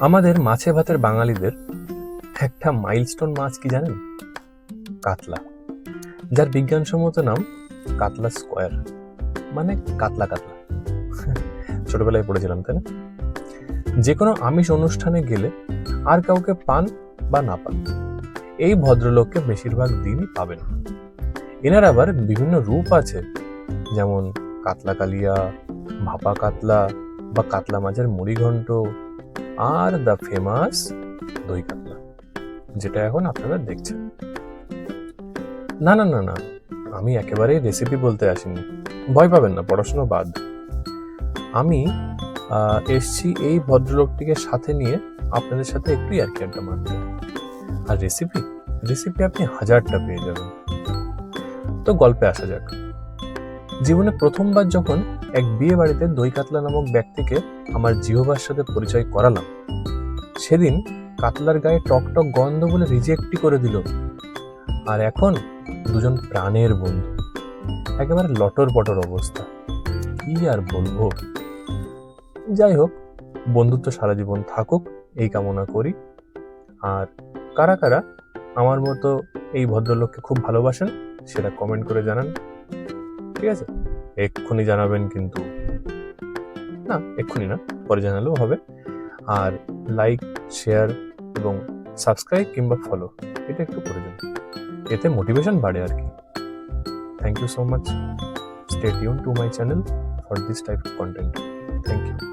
আমাদের মাছে ভাতের বাঙালিদের একটা মাইলস্টোন মাছ কি জানেন? কাতলা, যার বিজ্ঞানসম্মত নাম কাতলা স্কোয়ার, মানে কাতলা কাতলা। ছোটবেলায় পড়েছিলাম, তাই না? যে কোনো আমিষ অনুষ্ঠানে গেলে আর কাউকে পান বা না পান, এই ভদ্রলোককে বেশিরভাগ দিনই পাবেন। এনার আবার বিভিন্ন রূপ আছে, যেমন কাতলা কালিয়া, ভাপা কাতলা বা কাতলা মাছের মুড়িঘণ্ট, আর দ্য ফেমাস দই কাতলা, যেটা এখন আপনারা দেখছেন। না না না না, আমি একেবারেই রেসিপি বলতে আসিনি, ভয় পাবেন না, পড়াশোনা বাদ। আমি এসছি এই ভদ্রলোকটিকে সাথে নিয়ে আপনাদের সাথে একটু ইয়ার্কি আড্ডা মারতে। আর রেসিপি রেসিপি আপনি হাজারটা পেয়ে যাবেন। তো গল্পে আসা যাক। জীবনে প্রথমবার যখন এক বিয়ে বাড়িতে দই কাতলা নামক ব্যক্তিকে আমার জিহ্বার সাথে পরিচয় করালাম, সেদিন কাতলার গায়ে টক টক গন্ধ বলে রিজেক্টই করে দিল। আর এখন দুজন প্রাণের বন্ধু, একেবারে লটর পটর অবস্থা। কি আর বলবো। যাই হোক, বন্ধুত্ব সারা জীবন থাকুক এই কামনা করি। আর কারা কারা আমার মতো এই ভদ্রলোককে খুব ভালোবাসেন সেটা কমেন্ট করে জানান, ঠিক আছে? এক্ষুনি জানাবেন কিন্তু, না এক্ষুনি না, পরে জানালেও হবে। আর লাইক, শেয়ার এবং সাবস্ক্রাইব কিংবা ফলো এটা একটু করে দিন, এতে মোটিভেশন বাড়ে আর কি। Thank you so much. Stay tuned to my channel for this type of content. Thank you.